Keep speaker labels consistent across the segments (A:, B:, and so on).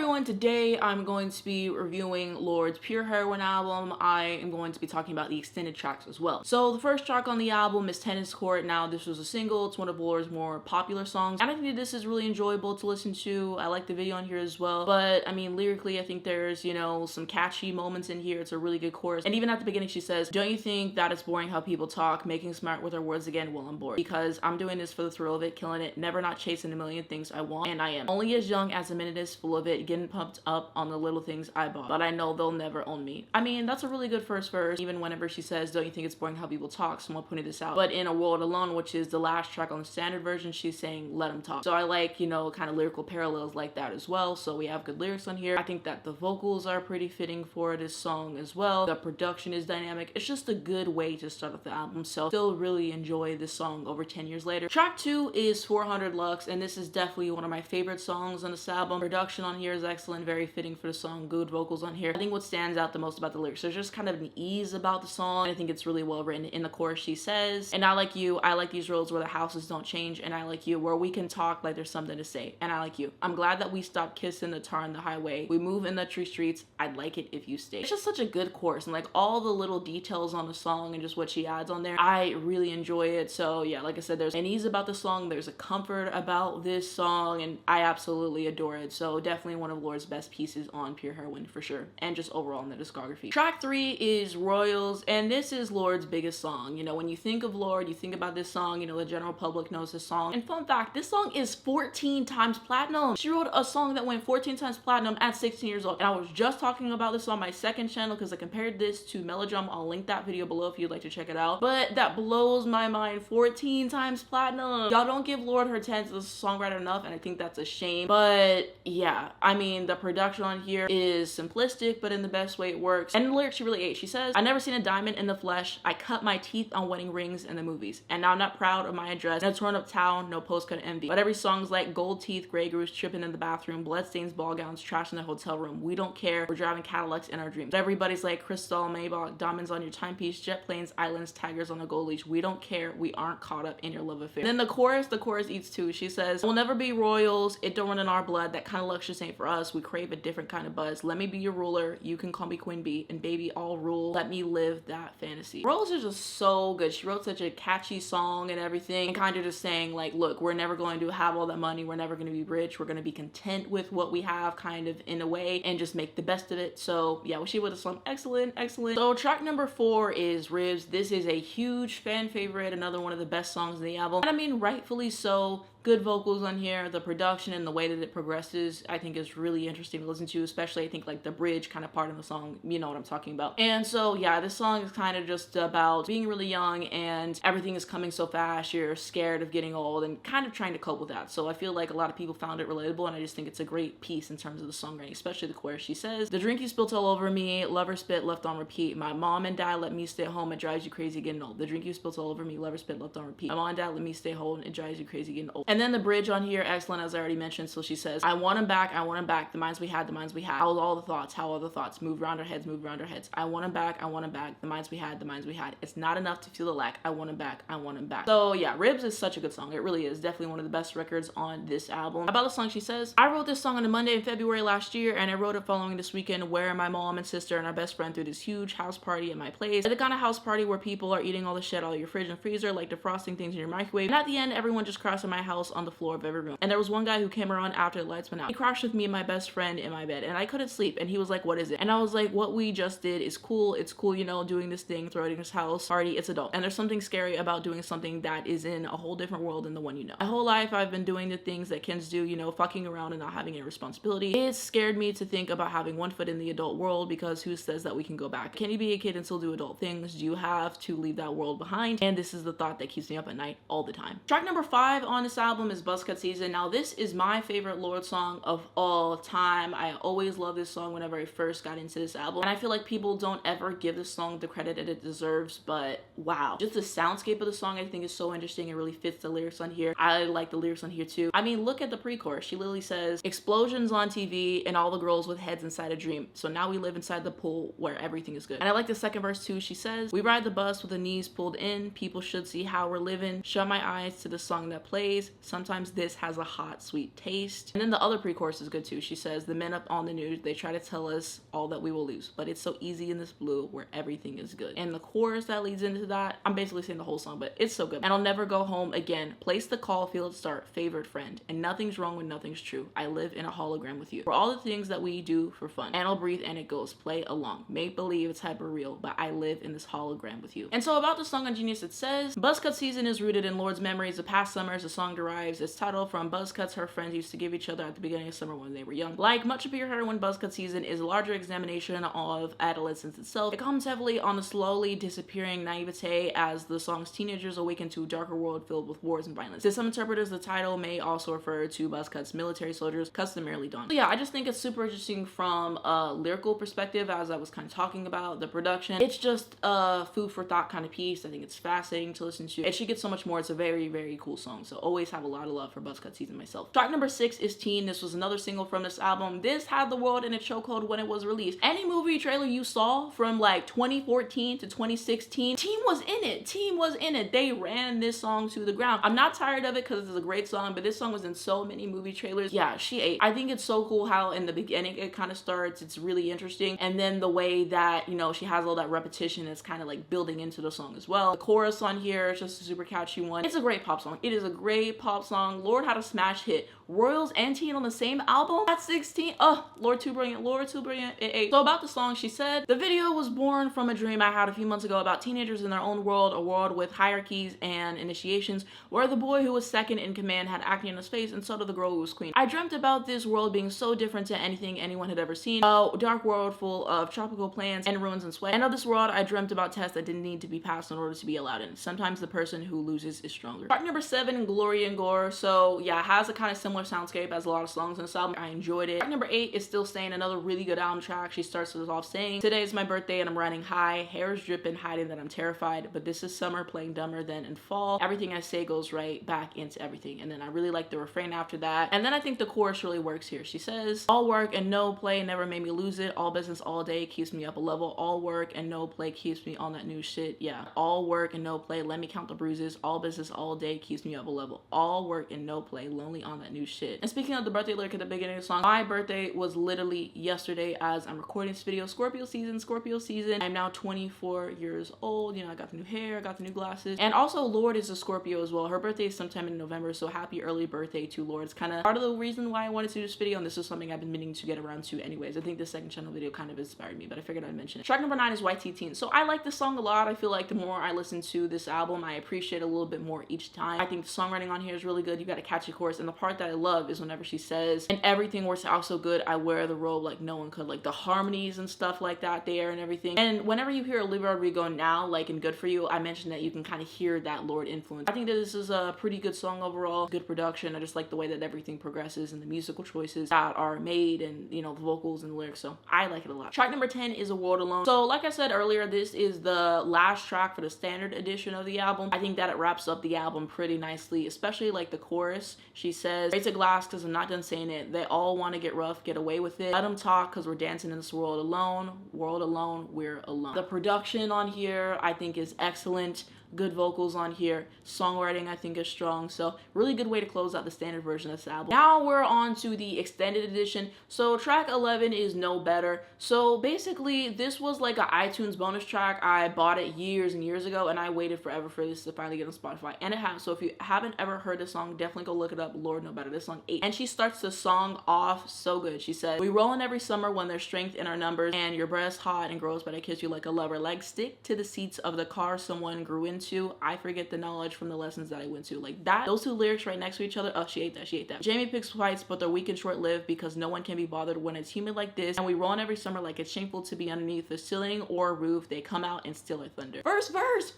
A: everyone, today I'm going to be reviewing Lorde's Pure Heroine album. I am going to be talking about the extended tracks as well. So the first track on the album is Tennis Court. Now this was a single, it's one of Lorde's more popular songs, and I think this is really enjoyable to listen to. I like the video on here as well, but I mean lyrically I think there's, you know, some catchy moments in here. It's a really good chorus, and even at the beginning she says, "Don't you think that it's boring how people talk, making smart with our words again? Well, I'm bored because I'm doing this for the thrill of it, killing it, never not chasing a million things I want, and I am only as young as a minute is full of it, getting pumped up on the little things I bought, but I know they'll never own me." I mean, that's a really good first verse, even whenever she says, "Don't you think it's boring how people talk?" Someone pointed this out. But in A World Alone, which is the last track on the standard version, she's saying, "Let them talk." So I like, you know, kind of lyrical parallels like that as well. So we have good lyrics on here. I think that the vocals are pretty fitting for this song as well. The production is dynamic. It's just a good way to start off the album. So still really enjoy this song over 10 years later. Track 2 is 400 Lux, and this is definitely one of my favorite songs on this album. Production on here is excellent, very fitting for the song, good vocals on here. I think what stands out the most about the lyrics, there's just kind of an ease about the song. I think it's really well written. In the chorus she says, "And I like you, I like these roads where the houses don't change, and I like you where we can talk like there's something to say, and I like you. I'm glad that we stopped kissing the tar on the highway. We move in the tree streets, I'd like it if you stay." It's just such a good chorus, and like all the little details on the song and just what she adds on there, I really enjoy it. So yeah, like I said, there's an ease about the song, there's a comfort about this song, and I absolutely adore it. So definitely one of Lorde's best pieces on Pure Heroine for sure, and just overall in the discography. Track 3 is Royals, and this is Lorde's biggest song. You know, when you think of Lorde, you think about this song, you know, the general public knows this song. And fun fact, this song is 14 times platinum. She wrote a song that went 14 times platinum at 16 years old. And I was just talking about this on my second channel because I compared this to Melodrama. I'll link that video below if you'd like to check it out. But that blows my mind, 14 times platinum. Y'all don't give Lorde her 10s as a songwriter enough, and I think that's a shame. But yeah, I mean, the production on here is simplistic, but in the best way it works. And in the lyrics she really ate. She says, "I never seen a diamond in the flesh. I cut my teeth on wedding rings in the movies. And now I'm not proud of my address. No torn up town, no postcard envy. But every song's like gold teeth, gray goose, tripping in the bathroom, bloodstains, ball gowns, trash in the hotel room. We don't care. We're driving Cadillacs in our dreams. But everybody's like crystal, Maybach, diamonds on your timepiece, jet planes, islands, tigers on a gold leash. We don't care. We aren't caught up in your love affair." Then the chorus eats too. She says, "We'll never be royals. It don't run in our blood. That kind of luxury ain't for us. We crave a different kind of buzz. Let me be your ruler. You can call me Queen Bee. And baby, I'll rule. Let me live that fantasy." Royals is just so good. She wrote such a catchy song and everything, and kind of just saying like, look, we're never going to have all that money. We're never going to be rich. We're going to be content with what we have, kind of in a way, and just make the best of it. So yeah, what she wrote a song, excellent. So track number 4 is Ribs. This is a huge fan favorite, another one of the best songs in the album, and I mean rightfully so. Good vocals on here. The production and the way that it progresses, I think, is really interesting to listen to, especially I think like the bridge kind of part of the song, you know what I'm talking about. And so yeah, this song is kind of just about being really young and everything is coming so fast. You're scared of getting old and kind of trying to cope with that. So I feel like a lot of people found it relatable, and I just think it's a great piece in terms of the songwriting, especially the chorus. She says, "The drink you spilt all over me, lover spit left on repeat. My mom and dad let me stay home, it drives you crazy getting old. The drink you spilt all over me, lover spit left on repeat. My mom and dad let me stay home, it drives you crazy getting old." And then the bridge on here, excellent, as I already mentioned. So she says, "I want him back, I want him back. The minds we had, the minds we had. How all the thoughts, how all the thoughts move around our heads, move around our heads. I want him back, I want him back. The minds we had, the minds we had. It's not enough to feel the lack. I want him back, I want him back." So yeah, Ribs is such a good song. It really is. Definitely one of the best records on this album. About the song, she says, "I wrote this song on a Monday in February last year, and I wrote it following this weekend where my mom and sister and our best friend threw this huge house party at my place. The kind of house party where people are eating all the shit out of your fridge and freezer, like defrosting things in your microwave. And at the end, everyone just crashed in my house on the floor of every room. And there was one guy who came around after the lights went out. He crashed with me and my best friend in my bed, and I couldn't sleep. And he was like, 'What is it?' And I was like, 'What we just did is cool. It's cool, you know, doing this thing, throwing this house party. It's adult. And there's something scary about doing something that is in a whole different world than the one you know. My whole life I've been doing the things that kids do, you know, fucking around and not having any responsibility. It scared me to think about having one foot in the adult world, because who says that we can go back? Can you be a kid and still do adult things? Do you have to leave that world behind?' And this is the thought that keeps me up at night all the time." Track number 5 on this album is Buzzcut Season. Now this is my favorite Lorde song of all time. I always loved this song whenever I first got into this album, and I feel like people don't ever give this song the credit that it deserves, but wow. Just the soundscape of the song I think is so interesting. It really fits the lyrics on here. I like the lyrics on here too. I mean, look at the pre-chorus. She literally says, "Explosions on TV and all the girls with heads inside a dream. So now we live inside the pool where everything is good." And I like the second verse too. She says, "We ride the bus with the knees pulled in. People should see how we're living. Shut my eyes to the song that plays. Sometimes this has a hot, sweet taste. And then the other pre-chorus is good too. She says, the men up on the news, they try to tell us all that we will lose, but it's so easy in this blue where everything is good. And the chorus that leads into that, I'm basically saying the whole song, but it's so good. And I'll never go home again. Place the call, feel it start, favorite friend. And nothing's wrong when nothing's true. I live in a hologram with you. For all the things that we do for fun. And I'll breathe and it goes. Play along. Make believe it's hyper real, but I live in this hologram with you. And so about the song on Genius, it says, Buzzcut season is rooted in Lorde's memories of past summers. The song derives its title from buzzcuts her friends used to give each other at the beginning of summer when they were young. Like much of Pure Heroine, Buzzcut season is a larger examination of adolescence itself. It comes heavily on the slowly disappearing naivete as the song's teenagers awaken to a darker world filled with wars and violence. To some interpreters, the title may also refer to Buzzcut's military soldiers customarily donned. So yeah, I just think it's super interesting from a lyrical perspective, as I was kind of talking about the production. It's just a food for thought kind of piece. I think it's fascinating to listen to. It should get so much more. It's a very, very cool song. So always have a lot of love for Buzzcut season myself. Track number 6 is Teen. This was another single from this album. This had the world in a chokehold when it was released. Any movie trailer you saw from like 2014 to 2016, Teen was in it. Teen was in it. They ran this song to the ground. I'm not tired of it because it's a great song, but this song was in so many movie trailers. Yeah, she ate. I think it's so cool how in the beginning it kind of starts. It's really interesting. And then the way that, you know, she has all that repetition is kind of like building into the song as well. The chorus on here is just a super catchy one. It's a great pop song. It is a great pop song. Lorde had a smash hit. Royals and Teen on the same album at 16. Oh, Lorde too brilliant. Lorde too brilliant. It ate. So about the song, she said, the video was born from a dream I had a few months ago about teenagers in their own world, a world with hierarchies and initiations, where the boy who was second in command had acne on his face and so did the girl who was queen. I dreamt about this world being so different to anything anyone had ever seen. A dark world full of tropical plants and ruins and sweat. And of this world, I dreamt about tests that didn't need to be passed in order to be allowed in. Sometimes the person who loses is stronger. Track number 7, Glory and Gore. So yeah, it has a kind of similar soundscape as a lot of songs in this album. I enjoyed it. Track number 8 is Still Staying, another really good album track. She starts it off saying, today is my birthday and I'm running high, hair is dripping, hiding that I'm terrified, but this is summer, playing dumber than in fall. Everything I say goes right back into everything. And then I really like the refrain after that. And then I think the chorus really works here. She says, all work and no play never made me lose it. All business all day keeps me up a level. All work and no play keeps me on that new shit. Yeah. All work and no play, let me count the bruises. All business all day keeps me up a level. All work and no play, lonely on that new shit. And speaking of the birthday lyric at the beginning of the song, my birthday was literally yesterday as I'm recording this video. Scorpio season, Scorpio season. I'm now 24 years old. You know, I got the new hair, I got the new glasses. And also Lorde is a Scorpio as well. Her birthday is sometime in November, so happy early birthday to Lorde. It's kind of part of the reason why I wanted to do this video, and this is something I've been meaning to get around to anyways. I think the second channel video kind of inspired me, but I figured I'd mention it. Track number 9 is YT Teen. So I like this song a lot. I feel like the more I listen to this album, I appreciate it a little bit more each time. I think the songwriting on here is really good. You got a catchy chorus, and the part that I love is whenever she says, and everything works out so good, I wear the robe like no one could. Like the harmonies and stuff like that there and everything. And whenever you hear Olivia Rodrigo now, like in Good For You, I mentioned that you can kind of hear that Lorde influence. I think that this is a pretty good song overall. Good production. I just like the way that everything progresses and the musical choices that are made and, you know, the vocals and the lyrics. So I like it a lot. Track number 10 is A World Alone. So like I said earlier, this is the last track for the standard edition of the album. I think that it wraps up the album pretty nicely, especially like the chorus. She says, raise a glass because I'm not done saying it. They all want to get rough, get away with it. Let them talk because we're dancing in this world alone. World alone, we're alone. The production on here I think is excellent. Good vocals on here. Songwriting I think is strong. So really good way to close out the standard version of this album. Now we're on to the extended edition. So track 11 is No Better. So basically this was like an iTunes bonus track. I bought it years and years ago and I waited forever for this to finally get on Spotify, and it has. So if you haven't ever heard this song, definitely go look it up. Lorde No Better. This song 8. And she starts the song off so good. She said, we rollin' every summer when there's strength in our numbers and your breath's hot and grows but I kiss you like a lover. Like stick to the seats of the car someone grew into. I forget the knowledge from the lessons that I went to. Like that, those two lyrics right next to each other. Oh, she ate that. She ate that. Jamie picks fights, but they're weak and short-lived because no one can be bothered when it's humid like this. And we roll on every summer like it's shameful to be underneath the ceiling or roof. They come out and steal our thunder. First verse.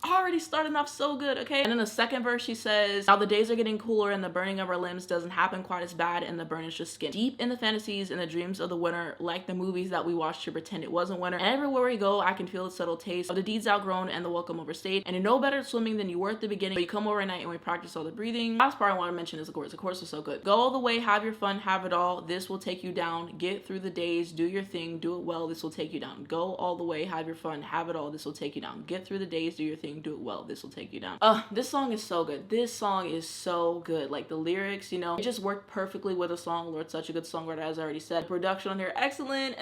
A: Already starting off so good, okay? And then the second verse, she says, now the days are getting cooler and the burning of our limbs doesn't happen quite as bad and the burn is just skin. Deep in the fantasies and the dreams of the winter, like the movies that we watched to pretend it wasn't winter. And everywhere we go, I can feel the subtle taste of the deeds outgrown and the welcome welcome overstayed, and you know better at swimming than you were at the beginning, but you come over at night and we practice all the breathing. Last part I want to mention is the chorus. The chorus is so good. Go all the way, have your fun, have it all. This will take you down. Get through the days, do your thing, do it well. This will take you down. Go all the way, have your fun, have it all. This will take you down. Get through the days, do your thing, do it well. This will take you down. This song is so good. This song is so good. Like the lyrics, you know, it just worked perfectly with the song. Lorde's such a good songwriter, as I already said. The production on here, excellent.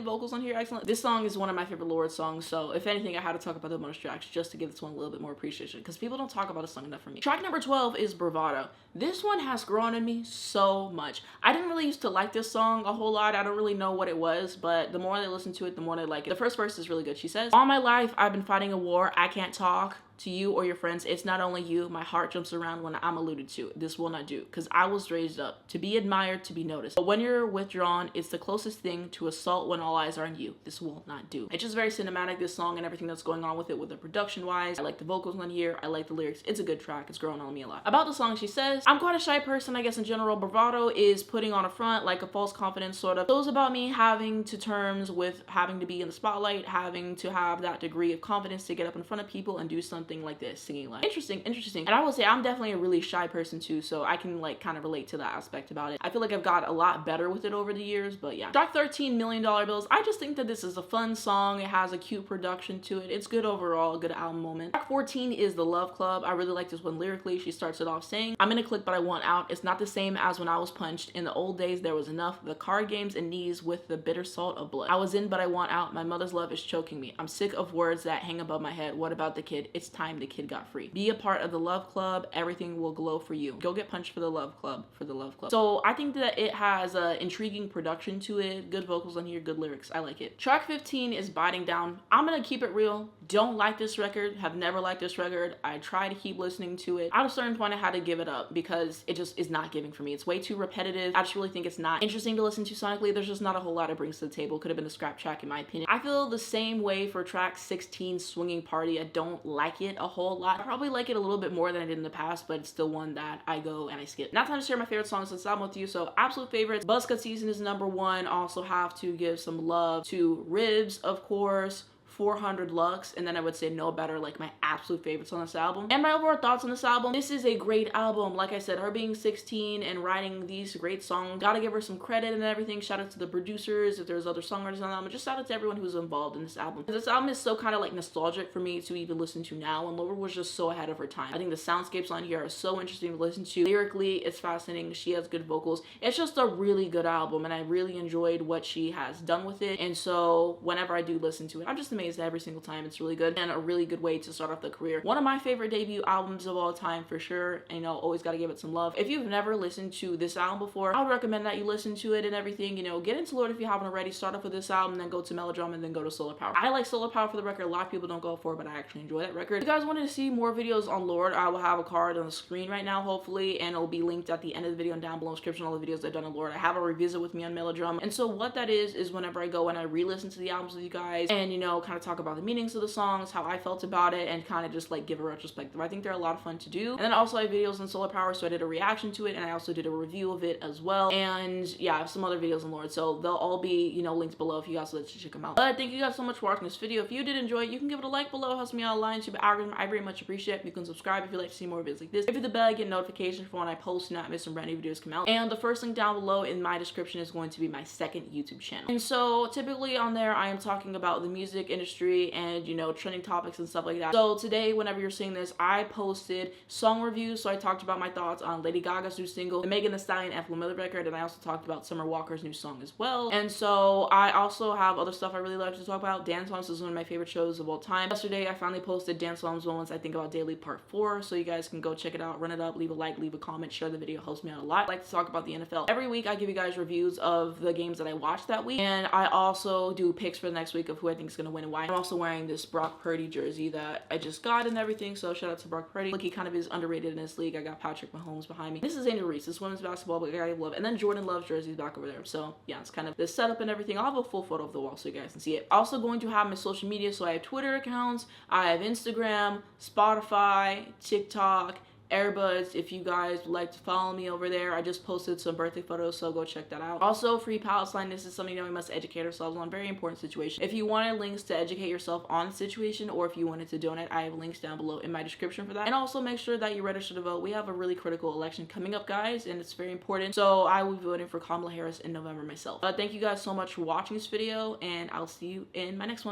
A: Vocals on here, excellent. This song is one of my favorite Lorde songs, so if anything, I had to talk about the bonus tracks just to give this one a little bit more appreciation, because people don't talk about a song enough for me. Track number 12 is Bravado. This one has grown on me so much. I didn't really used to like this song a whole lot. I don't really know what it was, but the more I listen to it, the more I like it. The first verse is really good. She says, all my life, I've been fighting a war. I can't talk to you or your friends. It's not only you. My heart jumps around when I'm alluded to. This will not do, because I was raised up to be admired, to be noticed. But when you're withdrawn, it's the closest thing to assault when all eyes are on you. This will not do. It's just very cinematic, this song, and everything that's going on with it, with the production wise. I like the vocals on here. I like the lyrics. It's a good track. It's growing on me a lot. About the song, she says, I'm quite a shy person, I guess, in general. Bravado is putting on a front, like a false confidence, sort of. So it's about me having to terms with having to be in the spotlight, having to have that degree of confidence to get up in front of people and do something like this, singing like. Interesting. And I will say I'm definitely a really shy person too, so I can like kind of relate to that aspect about it. I feel like I've got a lot better with it over the years, but yeah. Track 13, $1 Million Bills. I just think that this is a fun song. It has a cute production to it. It's good overall, good album moment. Track 14 is The Love Club. I really like this one lyrically. She starts it off saying, I'm gonna click but I want out. It's not the same as when I was punched. In the old days there was enough. The card games and knees with the bitter salt of blood. I was in but I want out. My mother's love is choking me. I'm sick of words that hang above my head. What about the kid? It's time the kid got free. Be a part of the love club. Everything will glow for you. Go get punched for the love club. So I think that it has a intriguing production to it. Good vocals on here, good lyrics. I like it. Track 15 is Biting Down. I'm gonna keep it real. Don't like this record. Have never liked this record. I try to keep listening to it. At a certain point I had to give it up because it just is not giving for me. It's way too repetitive. I just really think it's not interesting to listen to sonically. There's just not a whole lot it brings to the table. Could have been a scrap track in my opinion. I feel the same way for track 16, Swinging Party. I don't like it a whole lot. I probably like it a little bit more than I did in the past, but it's still one that I go and I skip. Now time to share my favorite songs of this album with you. So absolute favorites, Buzzcut Season is number 1. Also have to give some love to Ribs, of course, 400 Lux, and then I would say No Better, like my absolute favorites on this album. And my overall thoughts on this album, this is a great album. Like I said, her being 16 and writing these great songs, gotta give her some credit and everything. Shout out to the producers, if there's other songwriters on the album, just shout out to everyone who's involved in this album. This album is so kind of like nostalgic for me to even listen to now, and Lorde was just so ahead of her time. I think the soundscapes on here are so interesting to listen to. Lyrically, it's fascinating. She has good vocals. It's just a really good album, and I really enjoyed what she has done with it. And so whenever I do listen to it, I'm just amazed every single time. It's really good and a really good way to start off the career. One of my favorite debut albums of all time for sure, and you know, always got to give it some love. If you've never listened to this album before, I would recommend that you listen to it and everything. You know, get into Lorde if you haven't already. Start off with this album, then go to Melodrama, and then go to Solar Power. I like Solar Power for the record. A lot of people don't go for it, but I actually enjoy that record. If you guys wanted to see more videos on Lorde, I will have a card on the screen right now, hopefully, and it'll be linked at the end of the video and down below in the description, all the videos I've done on Lorde. I have a revisit with me on Melodrama, and so what that is whenever I go and I re-listen to the albums with you guys and, you know, kind of talk about the meanings of the songs, how I felt about it, and kind of just like give a retrospective. I think they're a lot of fun to do. And then also I have videos on Solar Power, so I did a reaction to it, and I also did a review of it as well. And yeah, I have some other videos on Lorde, so they'll all be, you know, linked below if you guys would like to check them out. But thank you guys so much for watching this video. If you did enjoy it, you can give it a like below. It helps me out a lot on YouTube algorithm. I very much appreciate it. You can subscribe if you'd like to see more videos like this. If you hit the bell, get notifications for when I post and not miss some brand new videos come out. And the first link down below in my description is going to be my second YouTube channel. And so typically on there, I am talking about the music industry and, you know, trending topics and stuff like that. So today, whenever you're seeing this, I posted song reviews. So I talked about my thoughts on Lady Gaga's new single, the Megan Thee Stallion and Flo Miller record, and I also talked about Summer Walker's new song as well. And so I also have other stuff I really like to talk about. Dance Moms is one of my favorite shows of all time. Yesterday, I finally posted Dance Moms Moments I Think About Daily Part 4, so you guys can go check it out, run it up, leave a like, leave a comment, share the video, helps me out a lot. I like to talk about the NFL. Every week, I give you guys reviews of the games that I watched that week, and I also do picks for the next week of who I think is going to win and why. I'm also wearing this Brock Purdy jersey that I just got and everything, so shout out to Brock Purdy. Look, he kind of is underrated in this league. I got Patrick Mahomes behind me. This is Angel Reese. This women's basketball, but I love. And then Jordan Love's jersey is back over there. So yeah, it's kind of the setup and everything. I'll have a full photo of the wall so you guys can see it. Also going to have my social media, so I have Twitter accounts, I have Instagram, Spotify, TikTok, Airbuds. If you guys would like to follow me over there, I just posted some birthday photos, so go check that out. Also, Free Palestine. This is something that we must educate ourselves on. Very important situation. If you wanted links to educate yourself on the situation, or if you wanted to donate, I have links down below in my description for that. And also make sure that you register to vote. We have a really critical election coming up, guys, and it's very important. So I will be voting for Kamala Harris in November myself. Thank you guys so much for watching this video, and I'll see you in my next one.